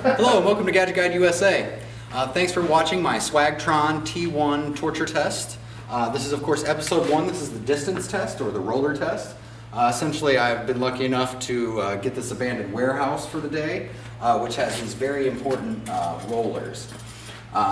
Hello and welcome to GadgetGuideUSA. Thanks for watching my SwagTron T1 Torture test. This is of course episode 1. This is the distance test or the roller test. Essentially I've been lucky enough to get this abandoned warehouse for the day, which has these very important rollers.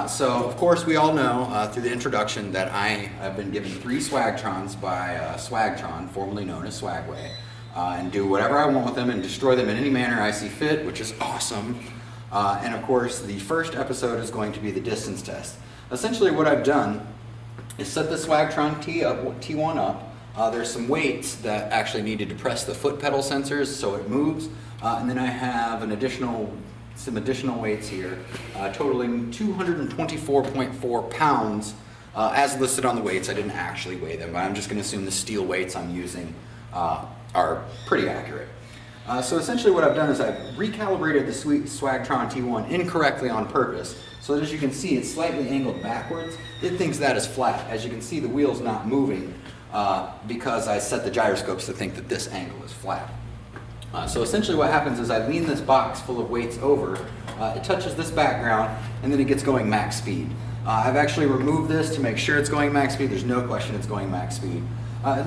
So of course we all know through the introduction that I have been given 3 SwagTrons by SwagTron, formerly known as Swagway, and do whatever I want with them and destroy them in any manner I see fit, which is awesome. And of course the first episode is going to be the distance test. Essentially what I've done is set the SwagTron T1 up. There's some weights that actually need to depress the foot pedal sensors so it moves, and then I have some additional weights here, totaling 224.4 pounds as listed on the weights. I didn't actually weigh them, but I'm just going to assume the steel weights I'm using are pretty accurate. So essentially what I've done is I've recalibrated the SwagTron T1 incorrectly on purpose, so that as you can see it's slightly angled backwards. It thinks that is flat. As you can see, the wheel's not moving because I set the gyroscopes to think that this angle is flat. So essentially what happens is I lean this box full of weights over, it touches this background, and then it gets going max speed. I've actually removed this to make sure it's going max speed. There's no question it's going max speed.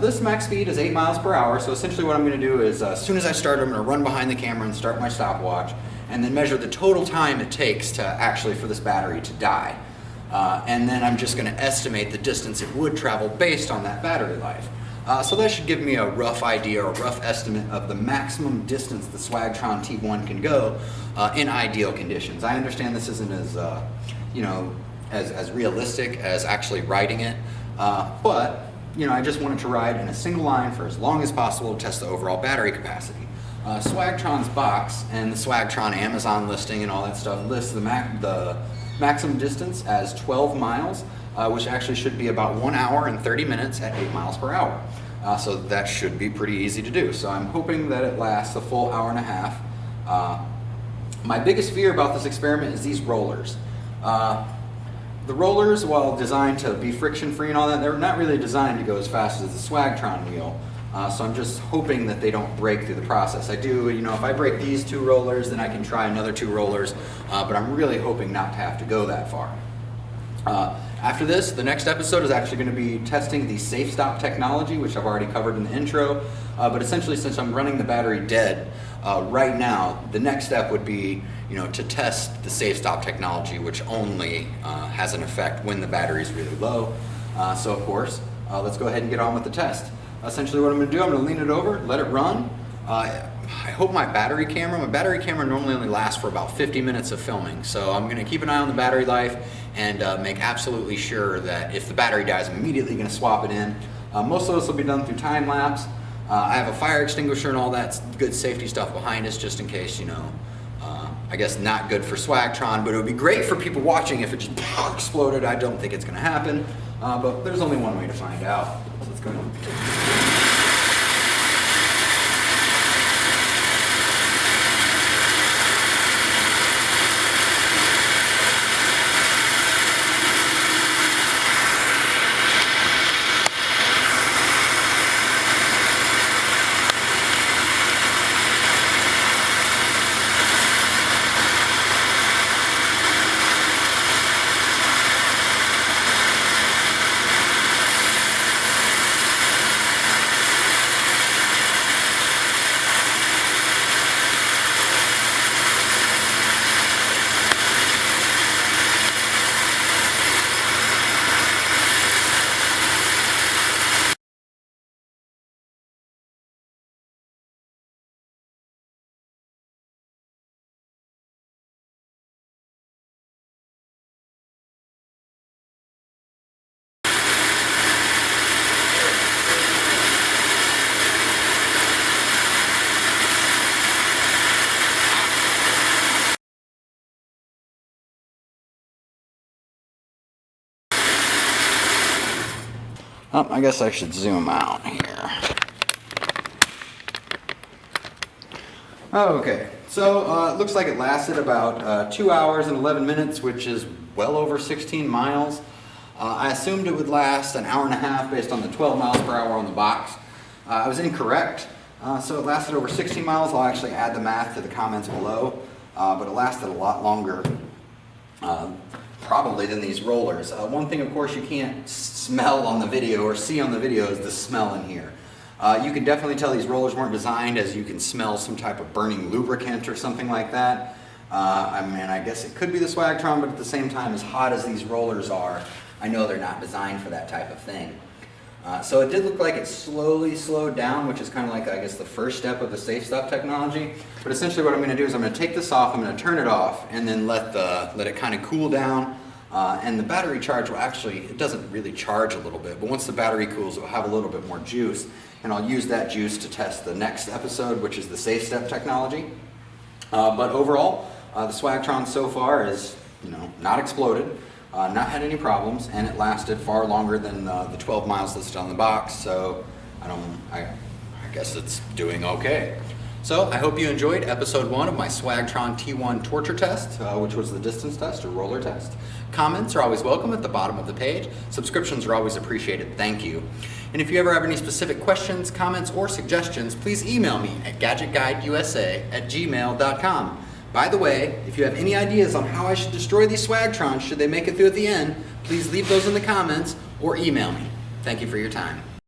This max speed is 8 miles per hour, so essentially what I'm going to do is as soon as I start, I'm going to run behind the camera and start my stopwatch, and then measure the total time it takes to actually for this battery to die. And then I'm just going to estimate the distance it would travel based on that battery life. So that should give me a rough idea or a rough estimate of the maximum distance the SwagTron T1 can go in ideal conditions. I understand this isn't as, as realistic as actually riding it, but I just wanted to ride in a single line for as long as possible to test the overall battery capacity. SwagTron's box and the SwagTron Amazon listing and all that stuff lists the maximum distance as 12 miles, which actually should be about 1 hour and 30 minutes at 8 miles per hour. So that should be pretty easy to do. So I'm hoping that it lasts a full hour and a half. My biggest fear about this experiment is these rollers. The rollers, while designed to be friction-free and all that, they're not really designed to go as fast as the SwagTron wheel. So I'm just hoping that they don't break through the process. I do, if I break these 2 rollers, then I can try another 2 rollers, but I'm really hoping not to have to go that far. After this, the next episode is actually going to be testing the safe stop technology, which I've already covered in the intro. But essentially, since I'm running the battery dead right now, the next step would be, to test the safe stop technology, which only has an effect when the battery is really low. So of course, let's go ahead and get on with the test. Essentially, what I'm going to do, I'm going to lean it over, let it run. I hope my battery camera normally only lasts for about 50 minutes of filming, so I'm going to keep an eye on the battery life and make absolutely sure that if the battery dies, I'm immediately going to swap it in. Most of this will be done through time lapse. I have a fire extinguisher and all that good safety stuff behind us just in case, I guess not good for SwagTron, but it would be great for people watching if it just exploded. I don't think it's going to happen, but there's only one way to find out. So let's go. I guess I should zoom out here. Okay, so it looks like it lasted about 2 hours and 11 minutes, which is well over 16 miles. I assumed it would last an hour and a half based on the 12 miles per hour on the box. I was incorrect, so it lasted over 16 miles. I'll actually add the math to the comments below. but it lasted a lot longer probably than these rollers. One thing, of course, you can't smell on the video or see on the video is the smell in here. You can definitely tell these rollers weren't designed as you can smell some type of burning lubricant or something like that. I mean, I guess it could be the SwagTron, but at the same time, as hot as these rollers are, I know they're not designed for that type of thing. So it did look like it slowly slowed down, which is kind of like, I guess, the first step of the safe stop technology. But essentially what I'm going to do is I'm going to take this off, I'm going to turn it off, and then let it kind of cool down. And the battery charge will actually, it doesn't really charge a little bit, but once the battery cools, it will have a little bit more juice. And I'll use that juice to test the next episode, which is the safe step technology. But overall, the SwagTron so far is, not exploded. Not had any problems, and it lasted far longer than the 12 miles listed on the box, so I guess it's doing okay. So I hope you enjoyed episode 1 of my SwagTron T1 Torture test, which was the distance test or roller test. Comments are always welcome at the bottom of the page. Subscriptions are always appreciated. Thank you. And if you ever have any specific questions, comments, or suggestions, please email me at GadgetGuideUSA@gmail.com. By the way, if you have any ideas on how I should destroy these SwagTrons should they make it through at the end, please leave those in the comments or email me. Thank you for your time.